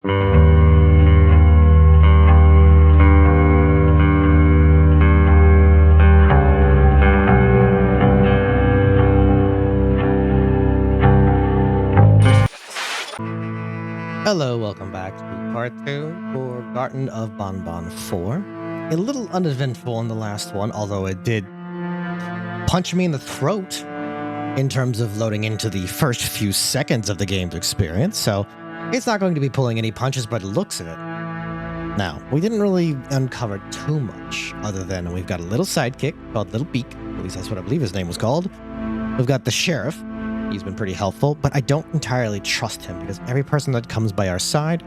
Hello, welcome back to part 2 for Garten of Banban4. A little uneventful in the last one, although it did punch me in the throat in terms of loading into the first few seconds of the game's experience, so it's not going to be pulling any punches by the looks of it. Now, we didn't really uncover too much, other than we've got a little sidekick called Little Beak, at least that's what I believe his name was called. We've got the sheriff. He's been pretty helpful, but I don't entirely trust him because every person that comes by our side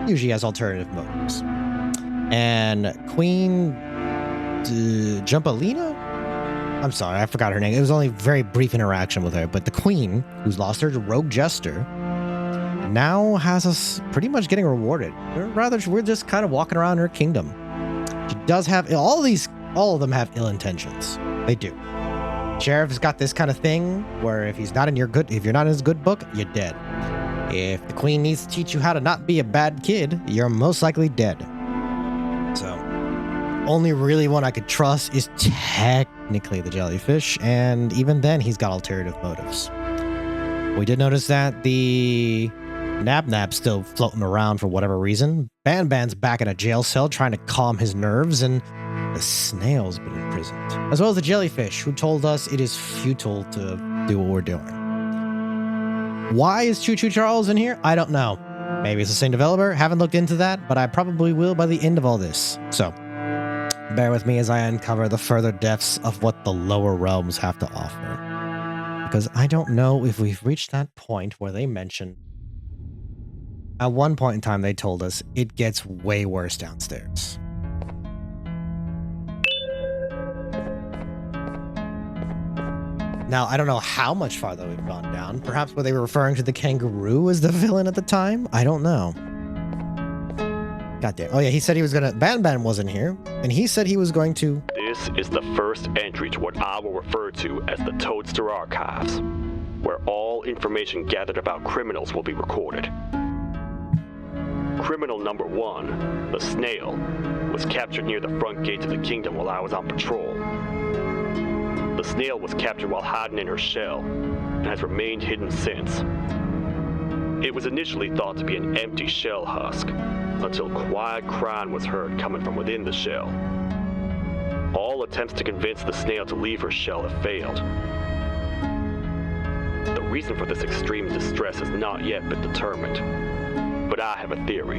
usually has alternative motives. And Queen Jumpalina? I'm sorry, I forgot her name. It was only a very brief interaction with her, but the queen, who's lost her rogue jester, now has us pretty much getting rewarded. We're just kind of walking around her kingdom. She does have all of them have ill intentions. They do. Sheriff's got this kind of thing where if you're not in his good book, you're dead. If the queen needs to teach you how to not be a bad kid, you're most likely dead. So, only really one I could trust is technically the jellyfish, and even then, he's got alternative motives. We did notice that the Nabnab's still floating around for whatever reason. Banban's back in a jail cell trying to calm his nerves, and the snail's been imprisoned, as well as the jellyfish, who told us it is futile to do what we're doing. Why is Choo Choo Charles in here? I don't know. Maybe it's the same developer. Haven't looked into that, but I probably will by the end of all this. So, bear with me as I uncover the further depths of what the lower realms have to offer. Because I don't know if we've reached that point where they mention. At one point in time, they told us it gets way worse downstairs. Now, I don't know how much farther we've gone down. Perhaps were they referring to the kangaroo as the villain at the time? I don't know. Goddamn. Oh yeah, he said he was gonna... Banban wasn't here, and he said he was going to... This is the first entry to what I will refer to as the Toadster Archives, where all information gathered about criminals will be recorded. Criminal number 1, the snail, was captured near the front gate of the kingdom while I was on patrol. The snail was captured while hiding in her shell, and has remained hidden since. It was initially thought to be an empty shell husk, until quiet crying was heard coming from within the shell. All attempts to convince the snail to leave her shell have failed. The reason for this extreme distress has not yet been determined, but I have a theory.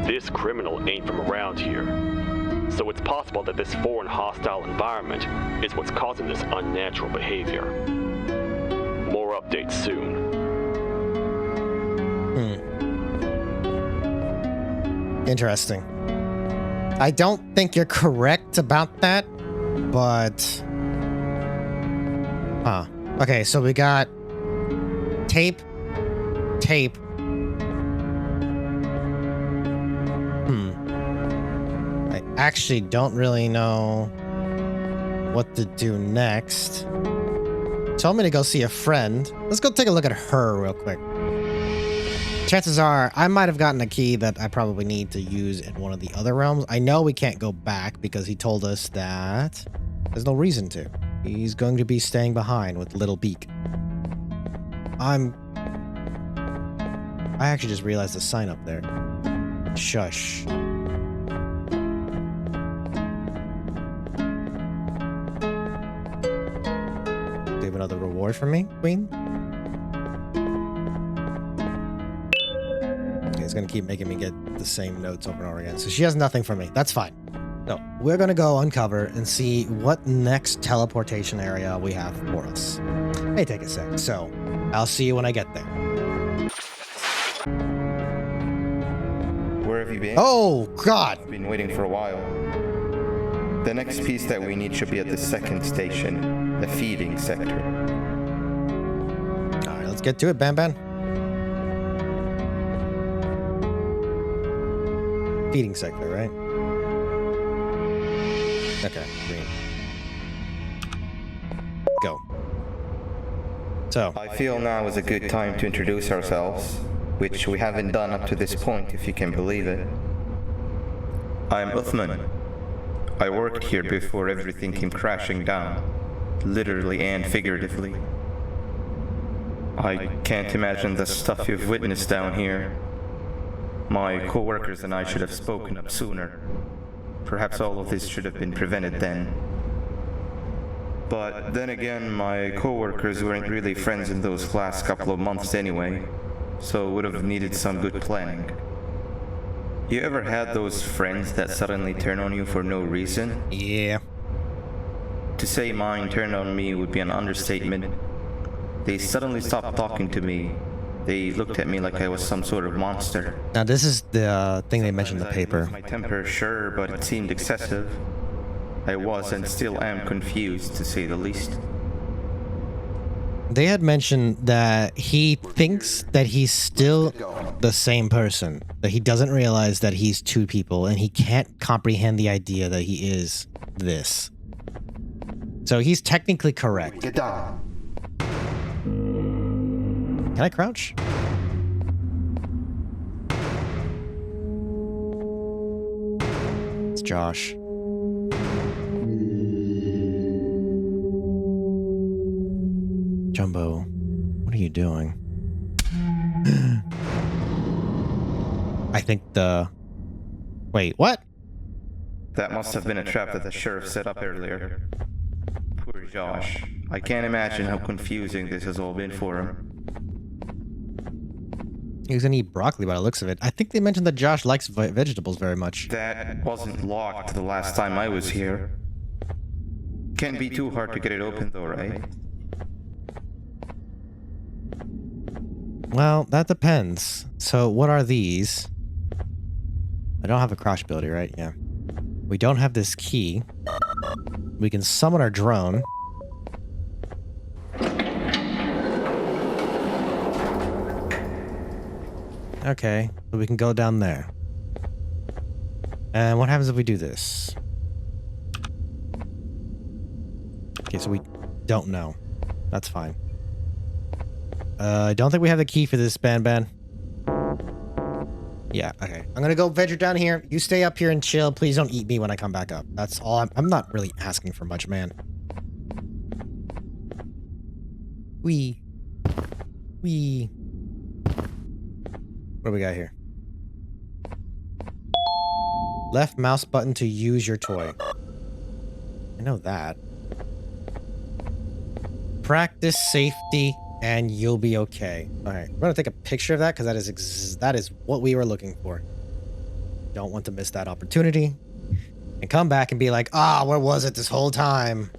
This criminal ain't from around here. So it's possible that this foreign hostile environment is what's causing this unnatural behavior. More updates soon. Interesting. I don't think you're correct about that, but... Huh. Okay, so we got... Tape. I actually don't really know what to do next. Tell me to go see a friend. Let's go take a look at her real quick. Chances are I might have gotten a key that I probably need to use in one of the other realms. I know we can't go back because he told us that there's no reason to. He's going to be staying behind with Little Beak. I actually just realized the sign up there. Shush. Another reward for me, Queen? Okay, it's gonna keep making me get the same notes over and over again. So she has nothing for me. That's fine. So we're gonna go uncover and see what next teleportation area we have for us. May take a sec. So I'll see you when I get there. Where have you been? Oh, God! I've been waiting for a while. The next piece that we need should be at the second station, the feeding sector. Alright, let's get to it, Banban. Feeding sector, right? Okay, green. Go. So. I feel now is a good time to introduce ourselves. which we haven't done up to this point, if you can believe it. I'm Uthman. I worked here before everything came crashing down, literally and figuratively. I can't imagine the stuff you've witnessed down here. My co-workers and I should have spoken up sooner. Perhaps all of this should have been prevented then. But then again, my co-workers weren't really friends in those last couple of months anyway, so would have needed some good planning. You ever had those friends that suddenly turn on you for no reason? Yeah. To say mine turned on me would be an understatement. They suddenly stopped talking to me. They looked at me like I was some sort of monster. Now this is the thing they mentioned in the paper. My temper, sure, but it seemed excessive. I was and still am confused, to say the least. They had mentioned that he thinks that he's still the same person, that he doesn't realize that he's two people, and he can't comprehend the idea that he is this. So he's technically correct. Get down. Can I crouch? It's Josh. Jumbo, what are you doing? I think the... Wait, what? That must have been a trap that the sheriff set up earlier. Poor Josh. I can't imagine how confusing this has all been for him. He was gonna eat broccoli by the looks of it. I think they mentioned that Josh likes vegetables very much. That wasn't locked the last time I was here. Can't be too hard to get it open though, right? Well, that depends. So what are these? I don't have a crouch ability, right? Yeah. We don't have this key. We can summon our drone. Okay, so we can go down there. And what happens if we do this? Okay, so we don't know. That's fine. I don't think we have the key for this, Banban. Yeah, okay. I'm gonna go venture down here. You stay up here and chill. Please don't eat me when I come back up. That's all. I'm not really asking for much, man. Wee. What do we got here? Left mouse button to use your toy. I know that. Practice safety and you'll be okay. All right, we're gonna take a picture of that because that is what we were looking for. Don't want to miss that opportunity and come back and be like, ah, where was it this whole time?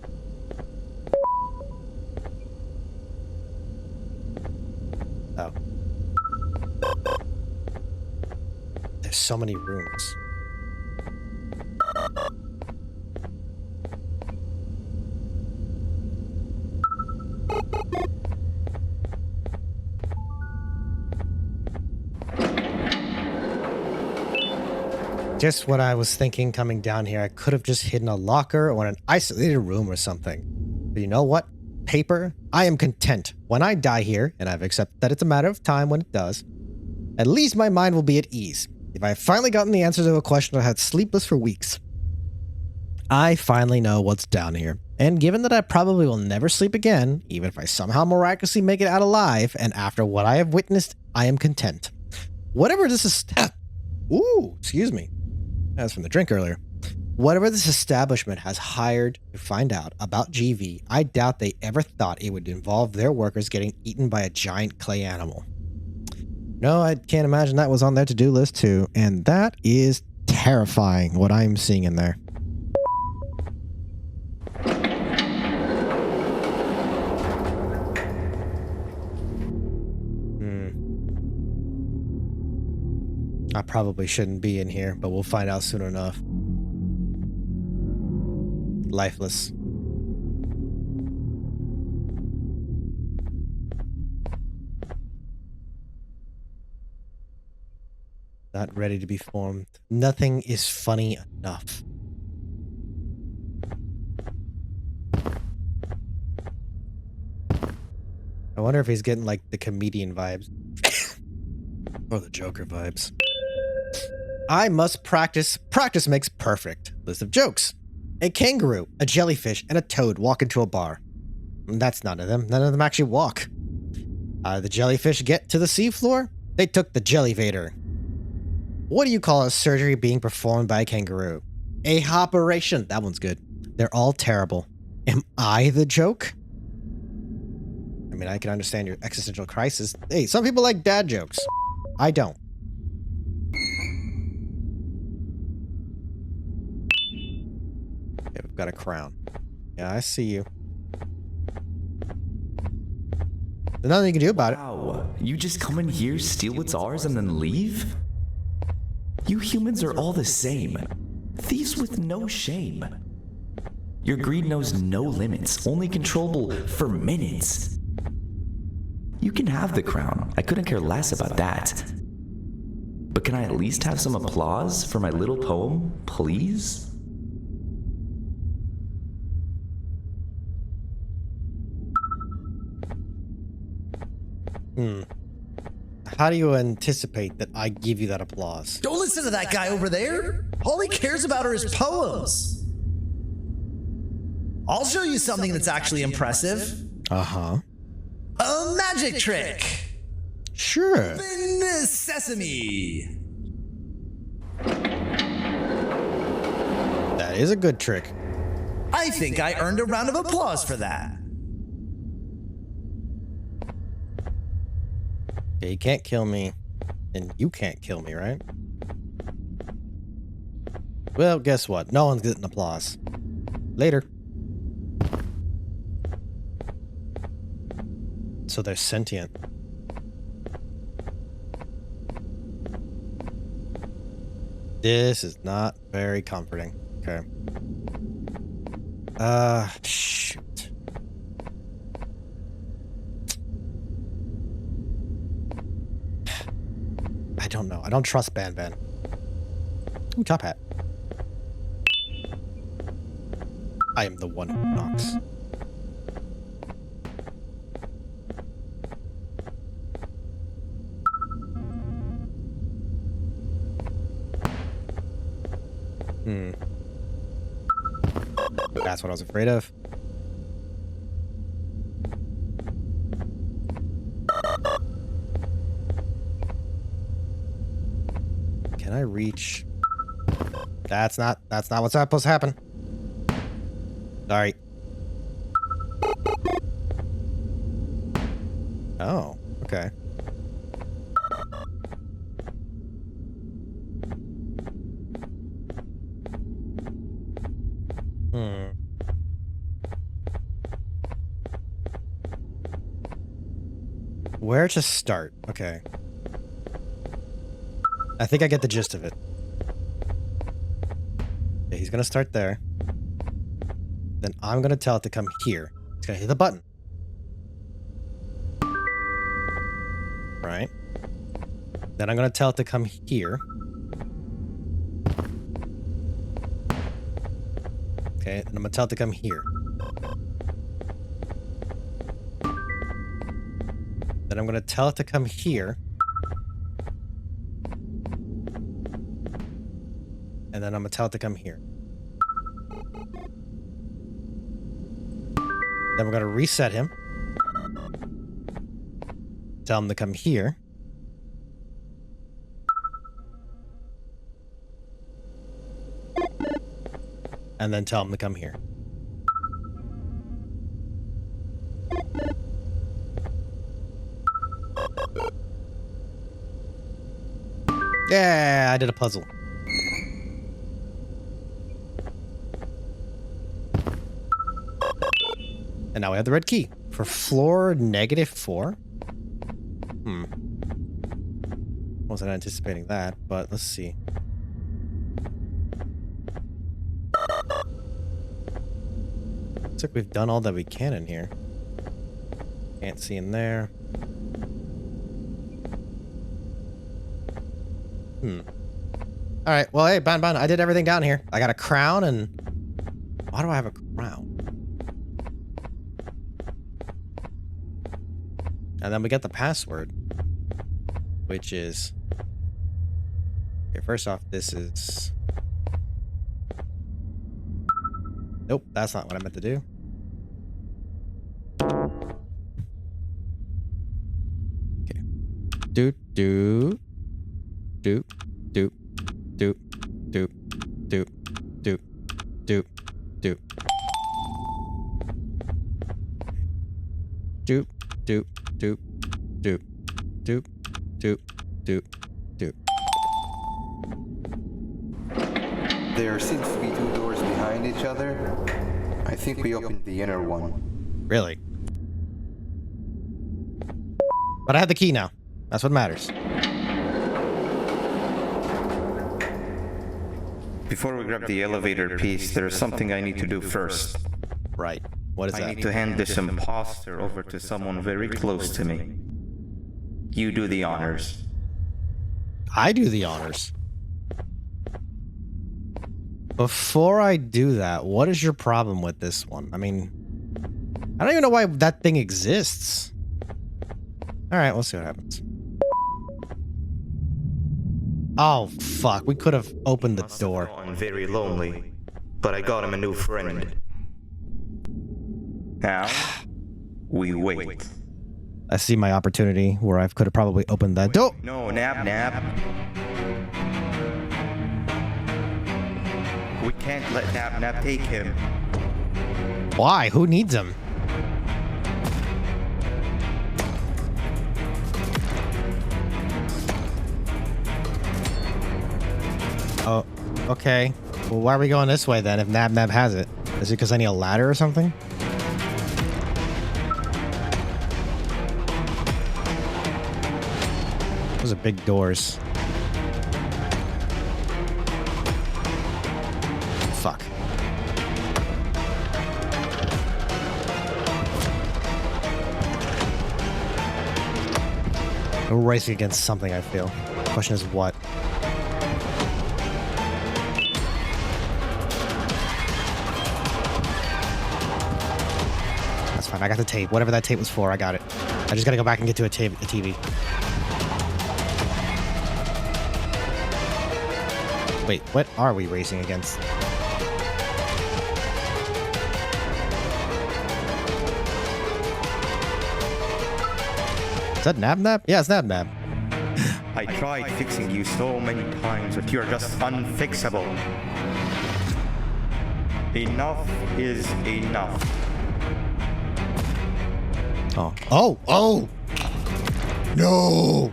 Oh. There's so many rooms. Just what I was thinking coming down here. I could have just hidden a locker or an isolated room or something. But you know what? Paper, I am content. When I die here, and I've accepted that it's a matter of time when it does, at least my mind will be at ease. If I have finally gotten the answer to a question I had sleepless for weeks. I finally know what's down here. And given that I probably will never sleep again, even if I somehow miraculously make it out alive, and after what I have witnessed, I am content. Whatever this is... Ooh, excuse me. That's from the drink earlier. Whatever this establishment has hired to find out about GV, I doubt they ever thought it would involve their workers getting eaten by a giant clay animal. No, I can't imagine that was on their to-do list too, and that is terrifying what I'm seeing in there. I probably shouldn't be in here, but we'll find out soon enough. Lifeless. Not ready to be formed. Nothing is funny enough. I wonder if he's getting like the comedian vibes. Or the Joker vibes. I must practice. Practice makes perfect. List of jokes. A kangaroo, a jellyfish, and a toad walk into a bar. That's none of them. None of them actually walk. The jellyfish get to the seafloor? They took the jellyvator. What do you call a surgery being performed by a kangaroo? A operation. That one's good. They're all terrible. Am I the joke? I mean, I can understand your existential crisis. Hey, some people like dad jokes. I don't. Okay, we've got a crown. Yeah, I see you. There's nothing you can do about it. Wow, you just come in here, steal what's ours, and then leave? You humans are all the same. Thieves with no shame. Your greed knows no limits, only controllable for minutes. You can have the crown. I couldn't care less about that. But can I at least have some applause for my little poem, please? How do you anticipate that I give you that applause? Don't listen to that guy over there. All he cares about are his poems. I'll show you something that's actually impressive. Uh-huh. A magic trick. Sure. Open sesame. That is a good trick. I think I earned a round of applause for that. Yeah, you can't kill me, and you can't kill me, right? Well, guess what? No one's getting applause. Later. So they're sentient. This is not very comforting. Okay. Shoot. I don't know. I don't trust Banban. Ooh, top hat. I am the one who knocks. That's what I was afraid of. Can I reach? That's not what's supposed to happen. Sorry. Oh, okay. Where to start? Okay. I think I get the gist of it. Okay, he's gonna start there. Then I'm gonna tell it to come here. It's gonna hit the button. Right? Then I'm gonna tell it to come here. Okay, and I'm gonna tell it to come here. Then I'm gonna tell it to come here. And then I'm gonna tell it to come here. Then we're gonna reset him. Tell him to come here. And then tell him to come here. Yeah, I did a puzzle. And now we have the red key for floor -4. Wasn't anticipating that, but let's see. Looks like we've done all that we can in here. Can't see in there. All right. Well, hey, Banban, I did everything down here. I got a crown, and why do I have a crown? And then we get the password, which is Okay, first off, this is... Nope, that's not what I meant to do. Okay. Doop, doop. Doop, doop, doop, doop, doop, doop, doop, doop. Doop, doop, doop, doop, doop, doop, doop, doop. There seems to be 2 doors behind each other. I think we opened the inner one. Really? But I have the key now. That's what matters. Before we grab the elevator piece, there's something I need to do first. Right. What is I that? need to hand this imposter over to someone very close to me. You do the honors. I do the honors. Before I do that, what is your problem with this one? I mean, I don't even know why that thing exists. All right, we'll see what happens. Oh, fuck. We could have opened the door. I'm very lonely, but I got him a new friend. Now, we wait. I see my opportunity where I could have probably opened that door. No, Nab. We can't let Nab take him. Why? Who needs him? Oh, okay. Well, why are we going this way then if Nab has it? Is it because I need a ladder or something? Those are big doors. Fuck. We're racing against something, I feel. The question is what? That's fine. I got the tape. Whatever that tape was for, I got it. I just gotta go back and get to a TV. Wait, what are we racing against? Is that Nab? Yeah, it's Nab. I tried fixing you so many times, but you're just unfixable. Enough is enough. Oh! No!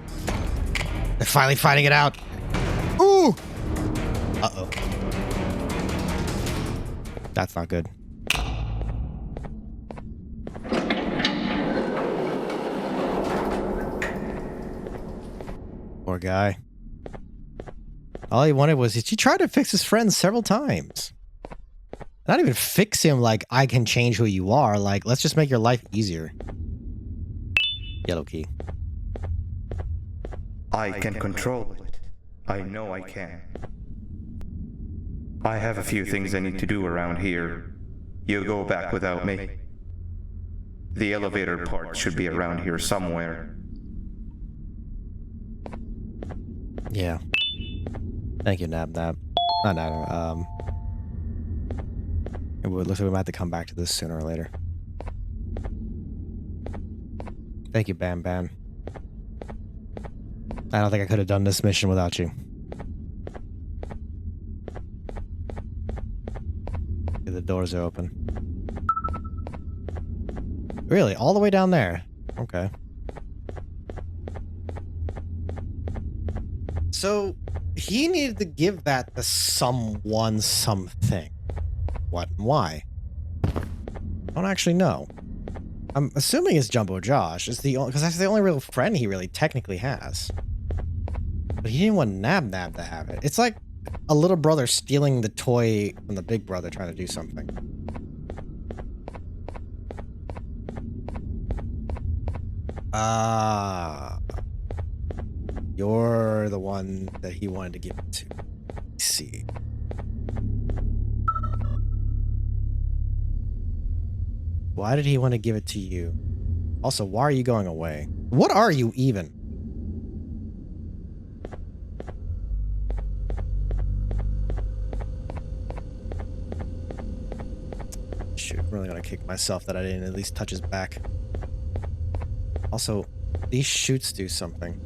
They're finally fighting it out. Ooh! Uh-oh. That's not good. Poor guy. All he wanted was, he tried to fix his friend several times. Not even fix him like, I can change who you are. Like, let's just make your life easier. Yellow key. I can control it. I know I can. I have a few things I need to do around here. You go back without me. The elevator part should be around here somewhere. Yeah. Thank you, Nab. Not Nab. It looks like we might have to come back to this sooner or later. Thank you, Banban. I don't think I could have done this mission without you. Okay, the doors are open. Really? All the way down there? Okay. So, he needed to give that to someone something. What and why? I don't actually know. I'm assuming it's Jumbo Josh. It's the only, because that's the only real friend he really technically has. But he didn't want Nab to have it. It's like a little brother stealing the toy from the big brother trying to do something. You're the one that he wanted to give it to. Let's see. Why did he want to give it to you? Also, why are you going away? What are you even? shoot, I'm really gonna kick myself that I didn't at least touch his back. Also, these shoots do something.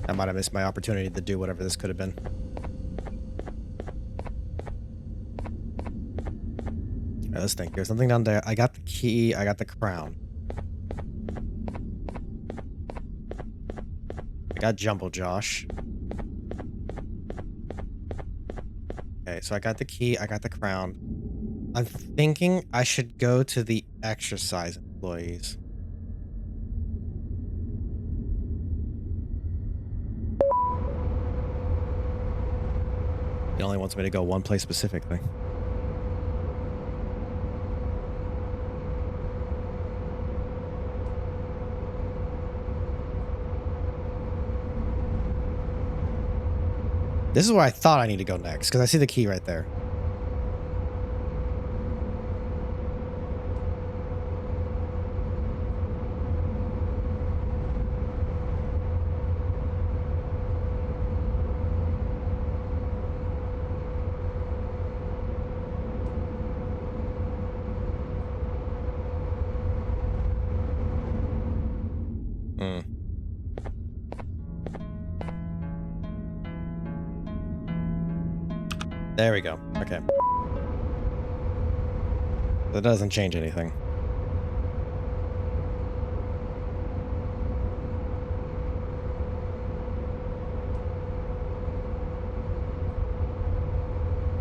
I might have missed my opportunity to do whatever this could have been. Alright, let's think. There's something down there. I got the key. I got the crown. I got Jumbo Josh. Okay, so I got the key. I got the crown. I'm thinking I should go to the exercise employees. He only wants me to go one place specifically. This is where I thought I need to go next, because I see the key right there. There we go. Okay. That doesn't change anything.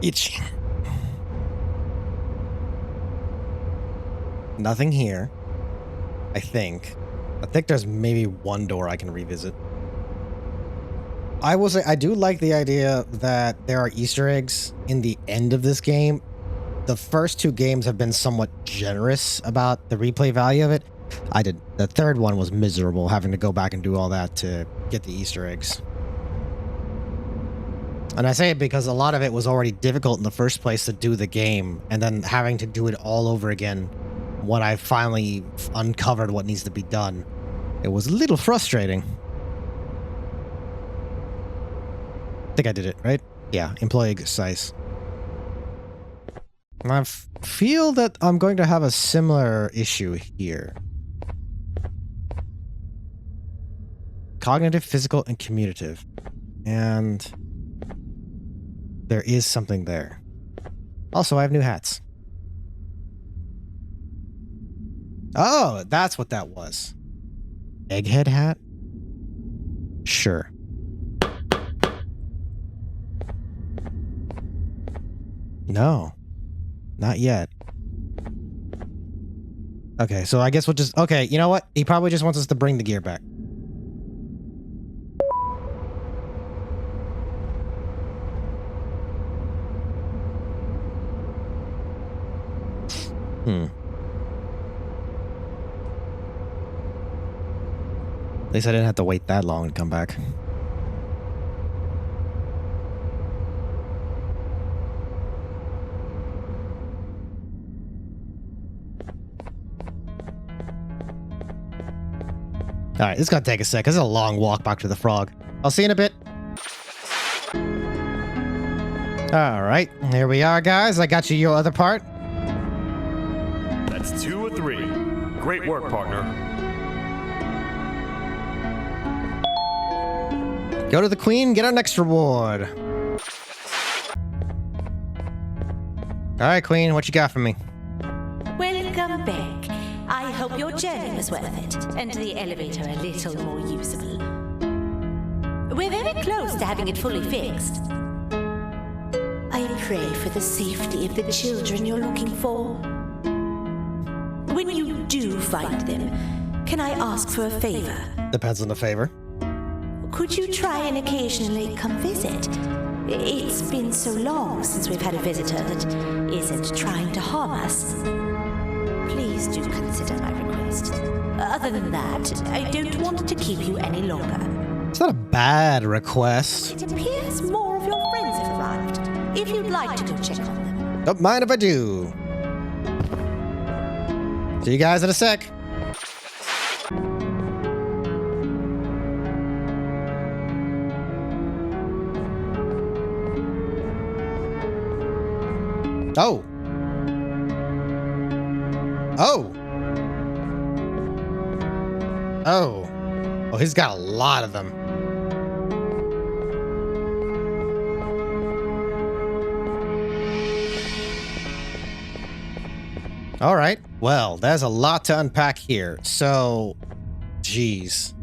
Itch. Nothing here. I think there's maybe one door I can revisit. I will say, I do like the idea that there are Easter eggs in the end of this game. The first two games have been somewhat generous about the replay value of it. The third one was miserable, having to go back and do all that to get the Easter eggs. And I say it because a lot of it was already difficult in the first place to do the game, and then having to do it all over again when I finally uncovered what needs to be done. It was a little frustrating. I think I did it, right? Yeah, employee exercise. I feel that I'm going to have a similar issue here. Cognitive, physical, and commutative. And there is something there. Also, I have new hats. Oh, that's what that was. Egghead hat? Sure. No, not yet. Okay, so I guess we'll just... Okay, you know what? He probably just wants us to bring the gear back. At least I didn't have to wait that long to come back. Alright, this is gonna take a sec. This is a long walk back to the frog. I'll see you in a bit. Alright, here we are, guys. I got you your other part. That's 2 of 3. Great work, partner. Go to the queen, get our next reward. Alright, queen, what you got for me? Welcome back. I hope your journey was worth it, and the elevator a little more usable. We're very close to having it fully fixed. I pray for the safety of the children you're looking for. When you do find them, can I ask for a favor? Depends on the favor. Could you try and occasionally come visit? It's been so long since we've had a visitor that isn't trying to harm us. Please do consider my request. Other than that, I don't want to keep you any longer. It's not a bad request. It appears more of your friends have arrived. If you'd like to go check on them. Don't mind if I do. See you guys in a sec. Oh. Oh. Oh. Oh, he's got a lot of them. All right. Well, there's a lot to unpack here. So, geez.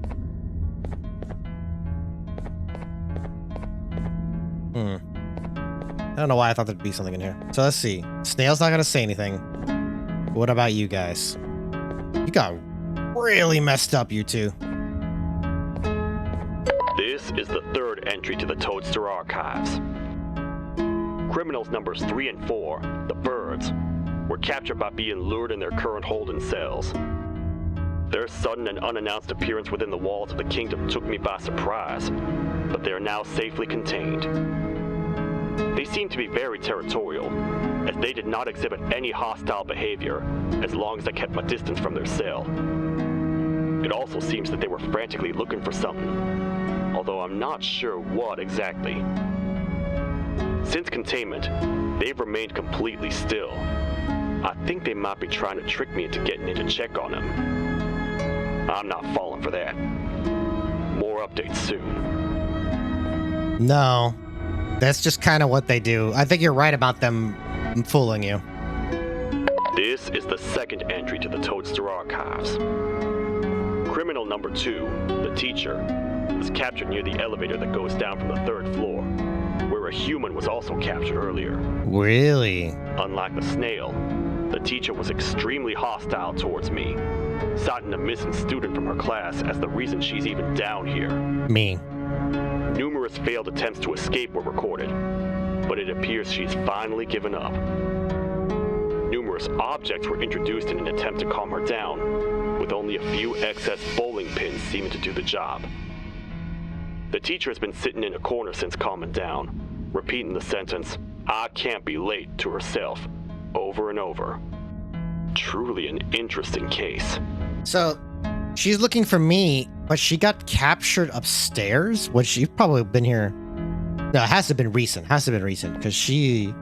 I don't know why I thought there'd be something in here. So let's see. Snail's not gonna say anything. What about you guys? You got really messed up, you two. This is the third entry to the Toadster archives. Criminals numbers 3 and 4, the birds, were captured by being lured in their current holding cells. Their sudden and unannounced appearance within the walls of the kingdom took me by surprise, but they are now safely contained. They seem to be very territorial, as they did not exhibit any hostile behavior as long as I kept my distance from their cell. It also seems that they were frantically looking for something, although I'm not sure what exactly. Since containment, they've remained completely still. I think they might be trying to trick me into getting in to check on them. I'm not falling for that. More updates soon. No. That's just kind of what they do. I think you're right about them fooling you. This is the second entry to the Toadster archives. Criminal number 2, the teacher, was captured near the elevator that goes down from the 3rd floor, where a human was also captured earlier. Really? Unlike the snail, the teacher was extremely hostile towards me, citing a missing student from her class as the reason she's even down here. Me. Numerous failed attempts to escape were recorded, but it appears she's finally given up. Numerous objects were introduced in an attempt to calm her down, with only a few excess bowling pins seeming to do the job. The teacher has been sitting in a corner since calming down, repeating the sentence, "I can't be late," to herself, over and over. Truly an interesting case. So, she's looking for me, but she got captured upstairs, which you've probably been here. No, it has to have been recent. Because he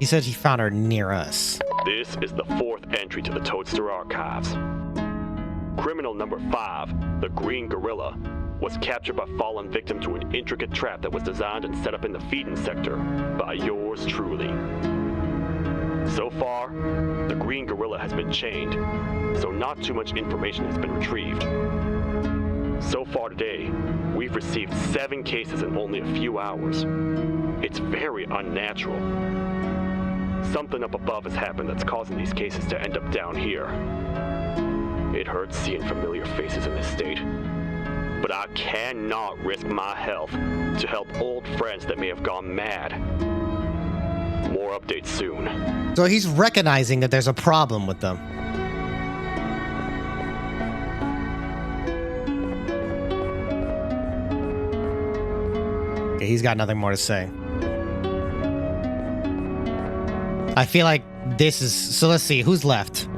said he found her near us. This is the 4th entry to the Toadster archives. Criminal number 5, the Green Gorilla, was captured by falling victim to an intricate trap that was designed and set up in the feeding sector by yours truly. So far, the Green Gorilla has been chained, so not too much information has been retrieved. So far today, we've received 7 cases in only a few hours. It's very unnatural. Something up above has happened that's causing these cases to end up down here. It hurts seeing familiar faces in this state, but I cannot risk my health to help old friends that may have gone mad. More updates soon. So he's recognizing that there's a problem with them. Okay, he's got nothing more to say. I feel like this is... So let's see, who's left?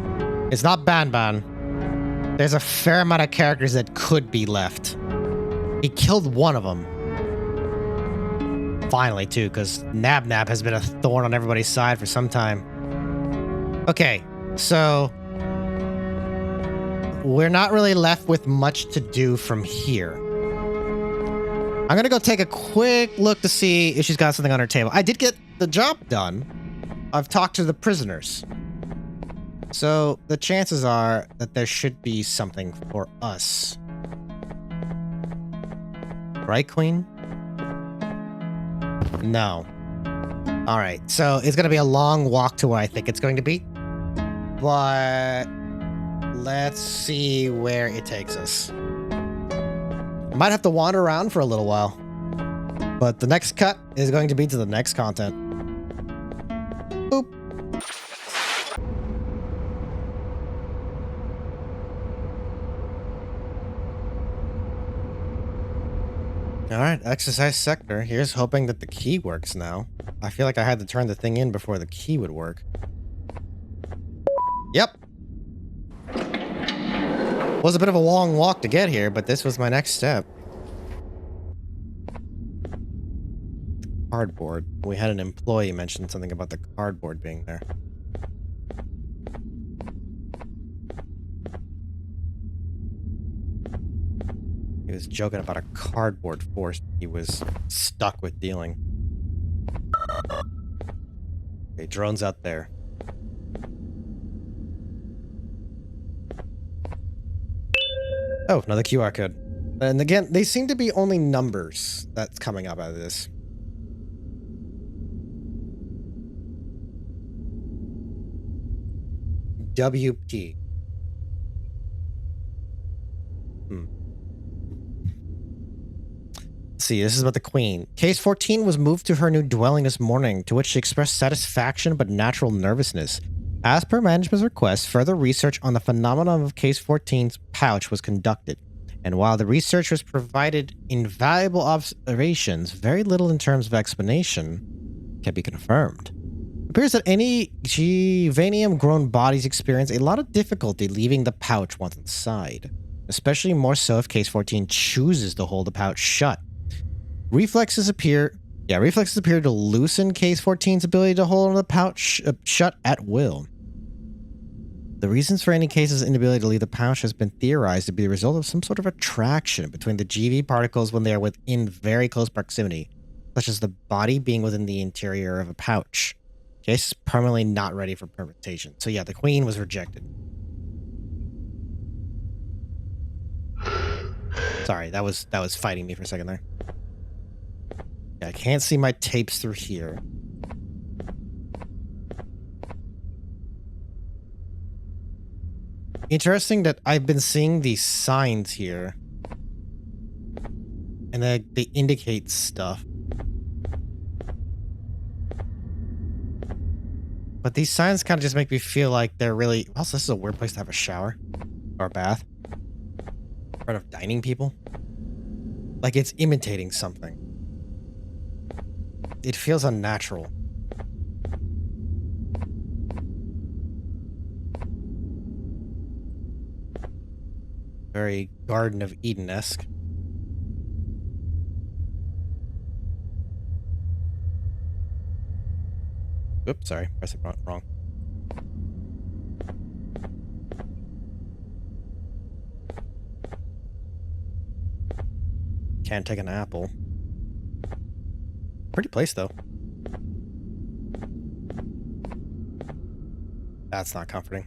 It's not Banban. There's a fair amount of characters that could be left. He killed one of them. Finally, too, because Nab has been a thorn on everybody's side for some time. Okay, so... we're not really left with much to do from here. I'm gonna go take a quick look to see if she's got something on her table. I did get the job done. I've talked to the prisoners. So the chances are that there should be something for us. Right, Queen? No. All right, so it's going to be a long walk to where I think it's going to be. But let's see where it takes us. I might have to wander around for a little while. But the next cut is going to be to the next content. Boop. Alright, exercise sector. Here's hoping that the key works now. I feel like I had to turn the thing in before the key would work. Yep. Was a bit of a long walk to get here, but this was my next step. cardboard. We had an employee mention something about the cardboard being there. He was joking about a cardboard force he was stuck with dealing. Okay, drone's out there. Oh, another QR code. And again, they seem to be only numbers that's coming up out of this. WP. Let's see, this is about the Queen. Case 14 was moved to her new dwelling this morning, to which she expressed satisfaction but natural nervousness. As per management's request, further research on the phenomenon of Case 14's pouch was conducted. And while the research was provided invaluable observations, very little in terms of explanation can be confirmed. It appears that any Gvanium-grown bodies experience a lot of difficulty leaving the pouch once inside, especially more so if Case 14 chooses to hold the pouch shut. Reflexes appear to loosen Case 14's ability to hold the pouch shut at will. The reasons for any case's inability to leave the pouch has been theorized to be the result of some sort of attraction between the GV particles when they are within very close proximity, such as the body being within the interior of a pouch. Case is permanently not ready for permutation. So yeah, the Queen was rejected. Sorry, that was fighting me for a second there. Yeah, I can't see my tapes through here. Interesting that I've been seeing these signs here. And they indicate stuff. But these signs kind of just make me feel like they're really... Also, this is a weird place to have a shower. Or a bath. In front of dining people. Like it's imitating something. It feels unnatural. Very Garden of Eden-esque. Oops, sorry. Pressed it wrong. Can't take an apple. Pretty place, though. That's not comforting.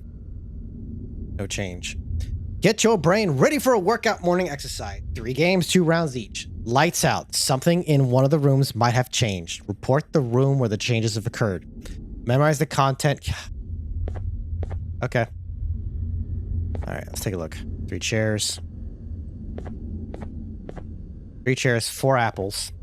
No change. Get your brain ready for a workout morning exercise. 3 games, 2 rounds each. Lights out. Something in one of the rooms might have changed. Report the room where the changes have occurred. Memorize the content. Okay. Alright, let's take a look. 3 chairs. 3 chairs, 4 apples.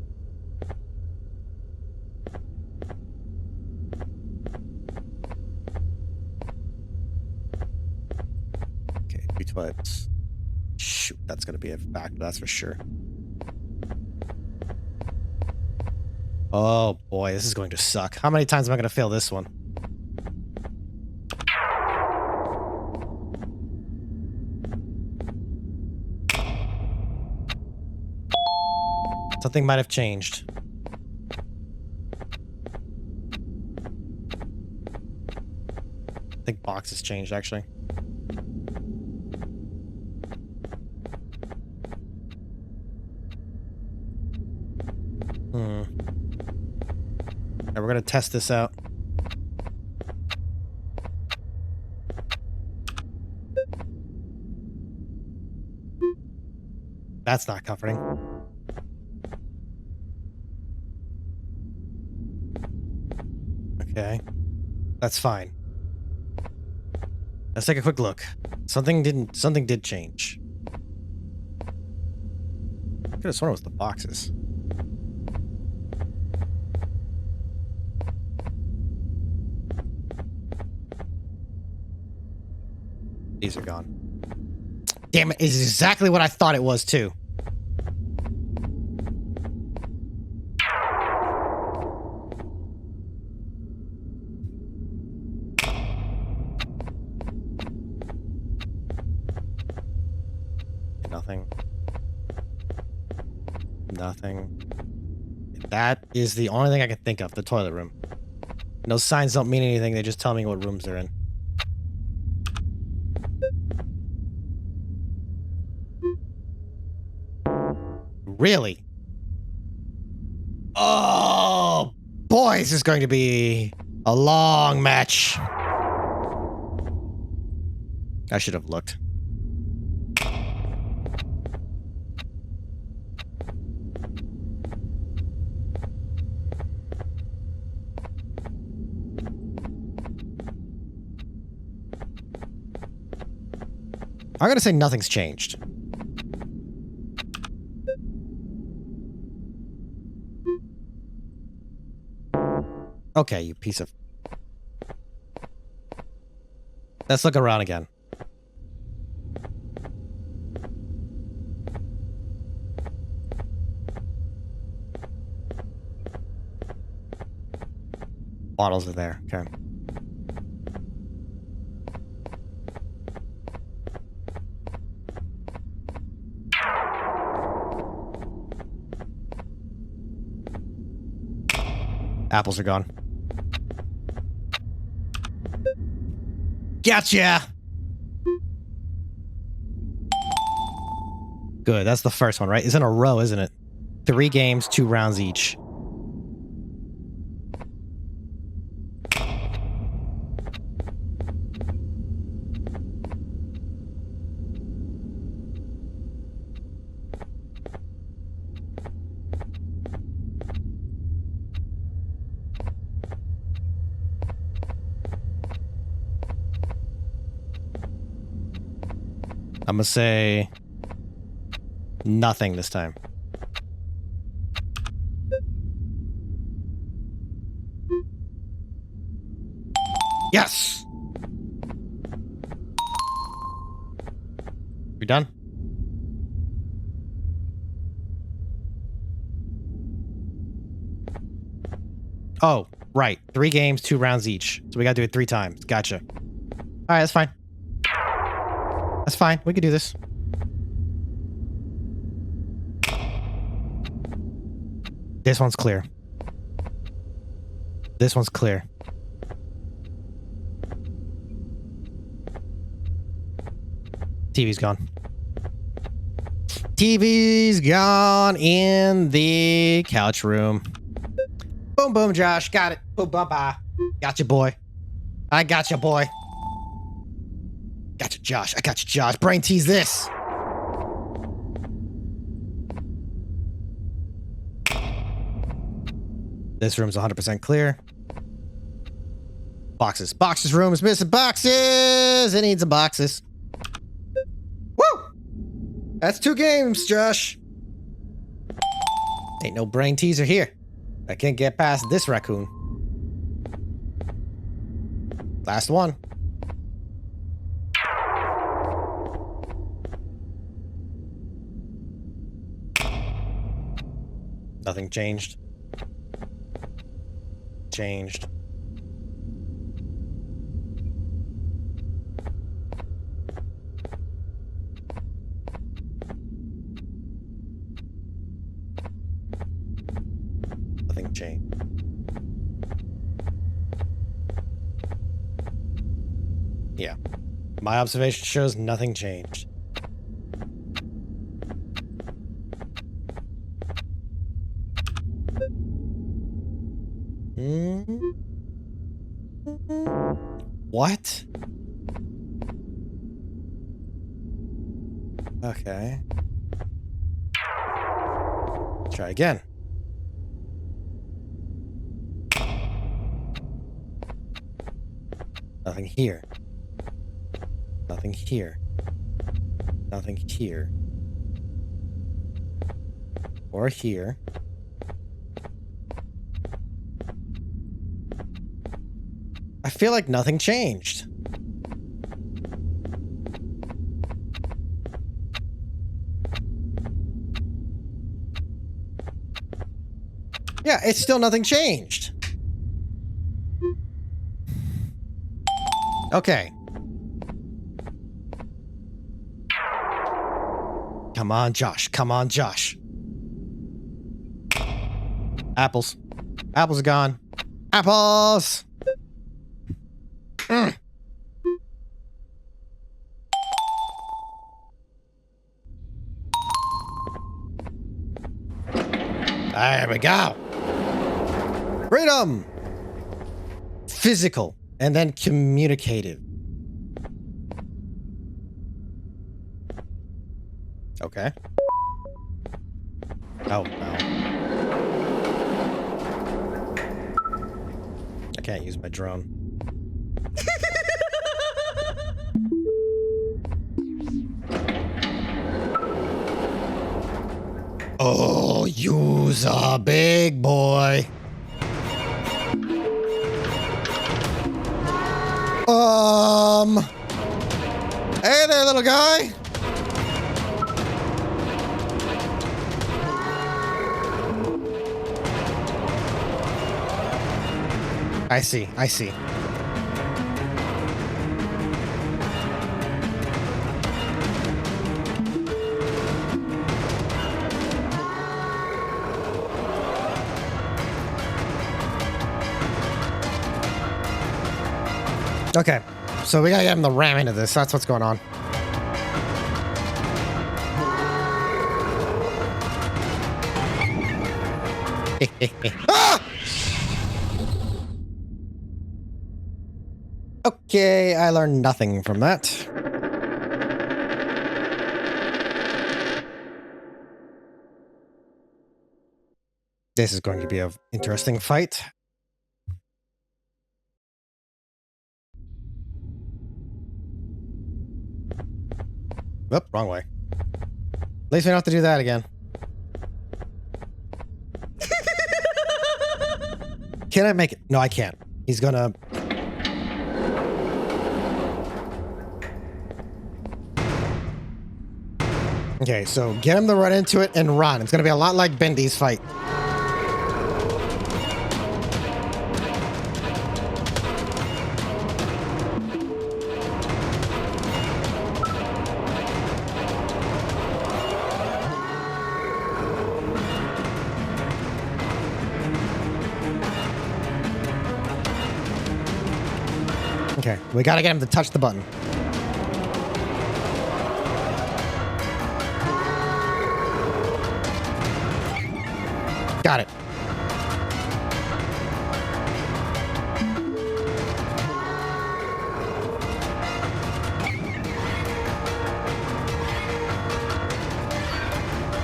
But shoot, that's gonna be a factor, that's for sure. Oh boy, this is going to suck. How many times am I gonna fail this one? Something might have changed. I think boxes changed actually. Now we're gonna test this out. That's not comforting. Okay. That's fine. Let's take a quick look. Something did change. I could have sworn it was the boxes. These are gone. Damn it, it's exactly what I thought it was too. Nothing. Nothing. That is the only thing I can think of, the toilet room. No signs don't mean anything, they just tell me what rooms they're in. Really? Oh, boy, this is going to be a long match. I should have looked. I'm gonna say nothing's changed. Okay, you piece of... Let's look around again. Bottles are there, okay. Apples are gone. Gotcha! Good, that's the first one, right? It's in a row, isn't it? 3 games, 2 rounds each. I'm gonna say nothing this time. Yes! We done? Oh, right. 3 games, 2 rounds each. So we gotta do it 3 times. Gotcha. Alright, that's fine. That's fine. We can do this. This one's clear. This one's clear. TV's gone. TV's gone in the couch room. Boom, boom, Josh. Got it. Boom, bye, bye. Gotcha, boy. I gotcha, boy. Gotcha, Josh. I gotcha, Josh. Brain tease this. This room's 100% clear. Boxes. Boxes room is missing boxes. It needs some boxes. Woo! That's 2 games, Josh. Ain't no brain teaser here. I can't get past this raccoon. Last one. Nothing changed. Changed. Nothing changed. Yeah. My observation shows nothing changed. What? Okay. Try again. Nothing here. Nothing here. Nothing here. Or here. I feel like nothing changed. Yeah, it's still nothing changed. Okay. Come on, Josh. Come on, Josh. Apples. Apples are gone. Apples! Mm. There we go. Freedom! Physical and then communicative. Okay. Oh, no. I can't use my drone. Oh, use a big boy. Hey there, little guy. I see. I see. Okay, so we gotta get him to ram into this. That's what's going on. Ah! Okay, I learned nothing from that. This is going to be an interesting fight. Oop, wrong way. At least we don't have to do that again. Can I make it? No, I can't. He's gonna... Okay, so get him to run into it and run. It's gonna be a lot like Bendy's fight. Okay, we gotta get him to touch the button. Got it.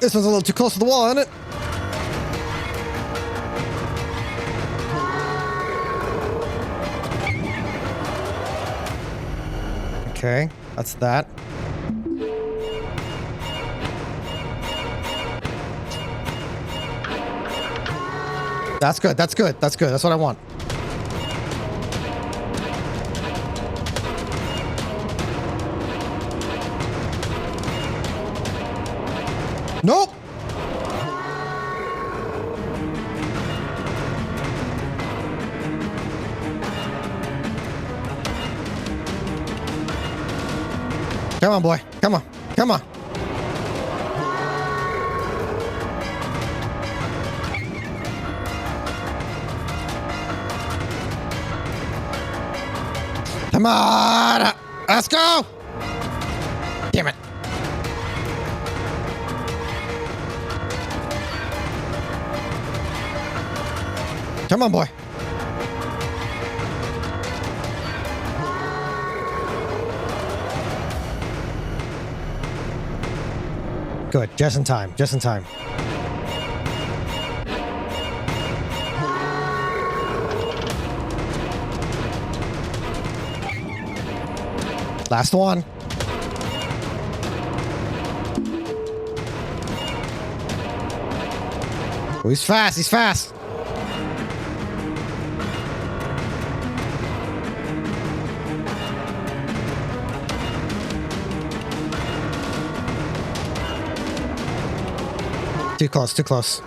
This one's a little too close to the wall, isn't it? Okay, that's that. That's good, that's good, that's good. That's what I want. Nope! Come on, boy. Come on. Come on. Come on. Let's go. Damn it. Come on, boy. Good. Just in time. Just in time. Last one. Oh, he's fast. He's fast. Too close, too close.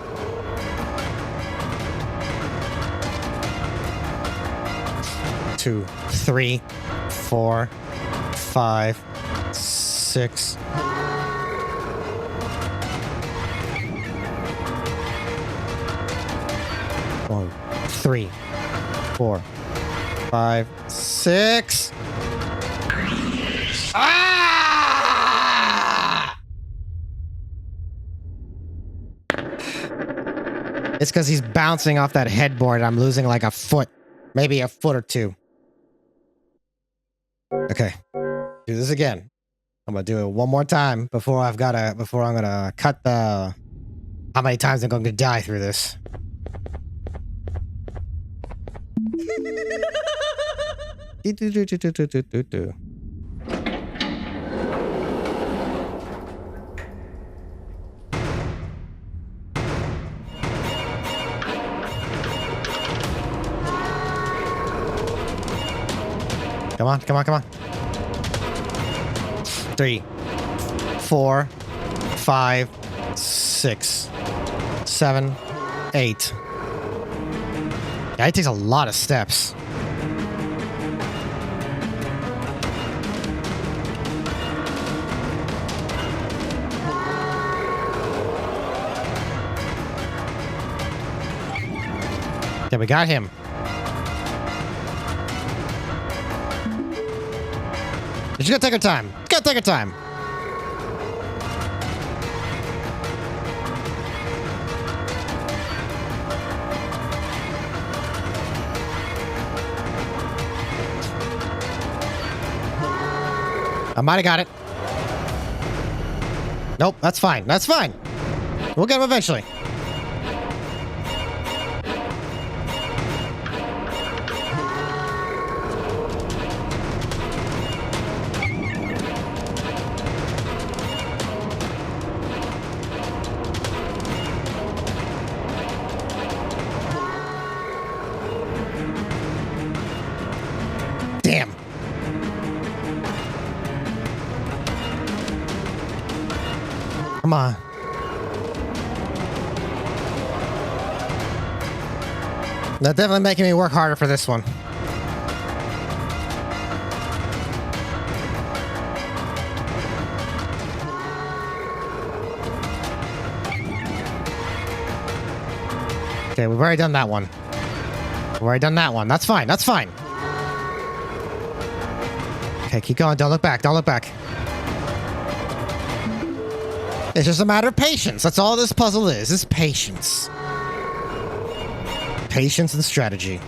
Two, 3, 4, 5, 6. 3, 4, 5, 6. Ah! It's because he's bouncing off that headboard. I'm losing like a foot, maybe a foot or two. Okay, do this again. I'm gonna do it one more time before I'm gonna cut the how many times I'm gonna die through this. Come on, come on, come on. 3, 4, 5, 6, 7, 8. Yeah, it takes a lot of steps. Okay, we got him. She's gonna take her time. Gotta take her time. I might have got it. Nope, that's fine. That's fine. We'll get him eventually. Damn. Come on. That's definitely making me work harder for this one. Okay, we've already done that one. We've already done that one. That's fine. That's fine. Okay, keep going. Don't look back. Don't look back. It's just a matter of patience. That's all this puzzle is patience. Patience and strategy.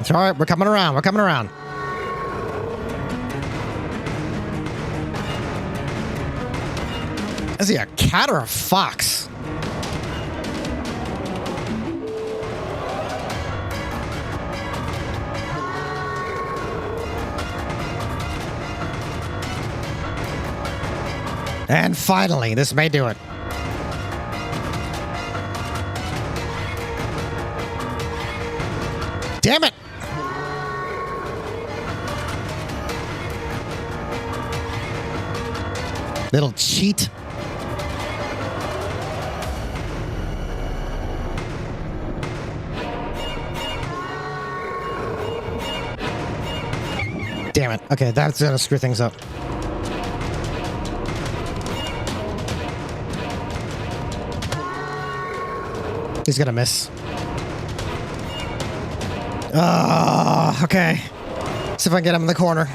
It's all right. We're coming around. We're coming around. Is he a cat or a fox? And finally, this may do it. Damn it! Little cheat. Damn it. Okay, that's gonna screw things up. He's gonna miss. Okay. See if I can get him in the corner.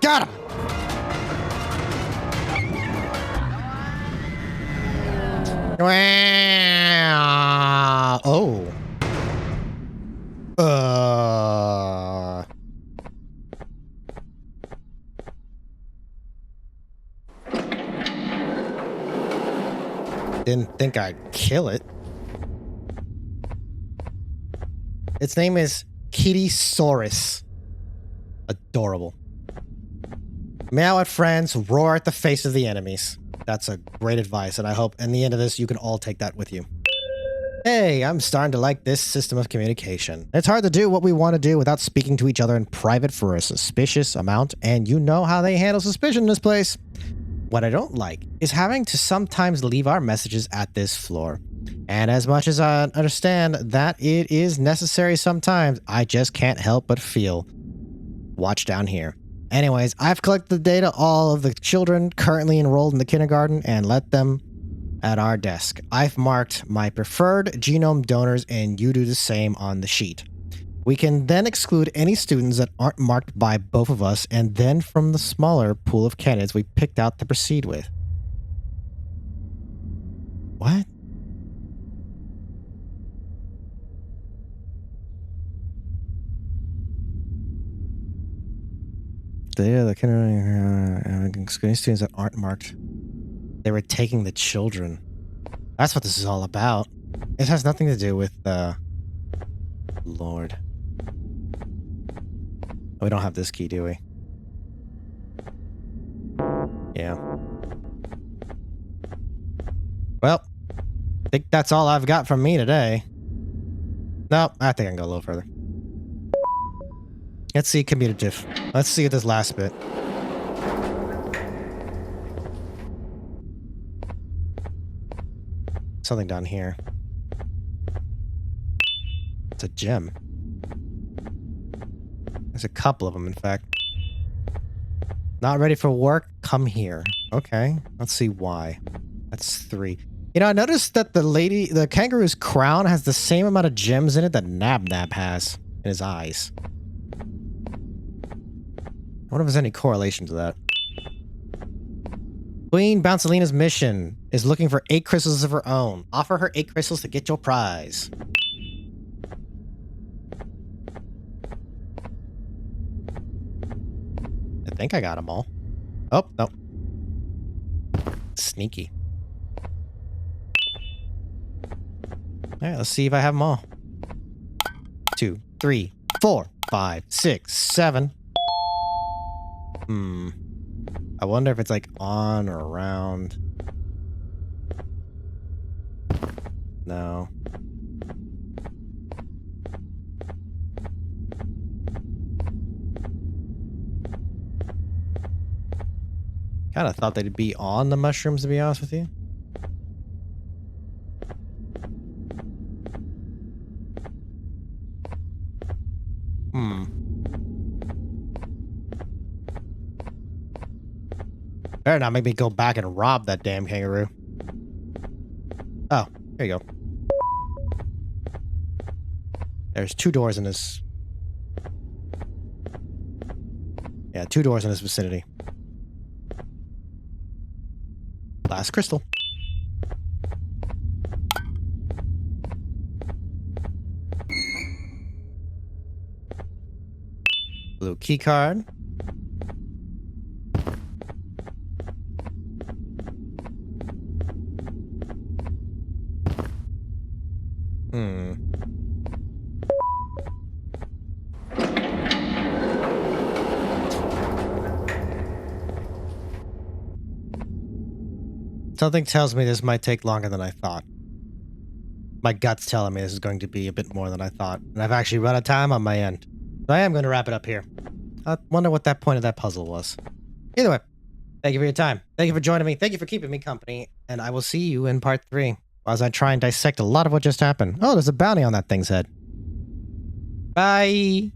Got him! Oh. Didn't think I'd kill it. Its name is Kittysaurus. Adorable. Meow at friends, roar at the face of the enemies. That's a great advice, and I hope in the end of this you can all take that with you. Hey, I'm starting to like this system of communication. It's hard to do what we want to do without speaking to each other in private for a suspicious amount, and you know how they handle suspicion in this place. What I don't like is having to sometimes leave our messages at this floor. And as much as I understand that it is necessary sometimes, I just can't help but feel. Watch down here. Anyways, I've collected the data all of the children currently enrolled in the kindergarten and let them at our desk. I've marked my preferred genome donors and you do the same on the sheet. We can then exclude any students that aren't marked by both of us, and then from the smaller pool of candidates we picked out to proceed with. What? The kindergarten excluding students that aren't marked. They were taking the children. That's what this is all about. It has nothing to do with Lord. We don't have this key, do we? Yeah. Well, I think that's all I've got from me today. No, I think I can go a little further. Let's see commutative. Let's see this last bit. Something down here. It's a gem. There's a couple of them, in fact. Not ready for work? Come here. Okay, let's see why. That's 3. You know, I noticed that the kangaroo's crown has the same amount of gems in it that Nab has in his eyes. I wonder if there's any correlation to that. Queen Bouncelina's mission is looking for 8 crystals of her own. Offer her 8 crystals to get your prize. I think I got them all. Oh, no. Sneaky. Alright, let's see if I have them all. 2, 3, 4, 5, 6, 7. I wonder if it's like on or around. No. Kind of thought they'd be on the mushrooms, to be honest with you. Better not make me go back and rob that damn kangaroo. Oh, here you go. There's 2 doors in this. Yeah, 2 doors in this vicinity. Last crystal. Blue key card. Something tells me this might take longer than I thought. My gut's telling me this is going to be a bit more than I thought, and I've actually run out of time on my end. So I am going to wrap it up here. I wonder what that point of that puzzle was. Either way, thank you for your time. Thank you for joining me. Thank you for keeping me company, and I will see you in part 3 as I try and dissect a lot of what just happened. Oh, there's a bounty on that thing's head. Bye!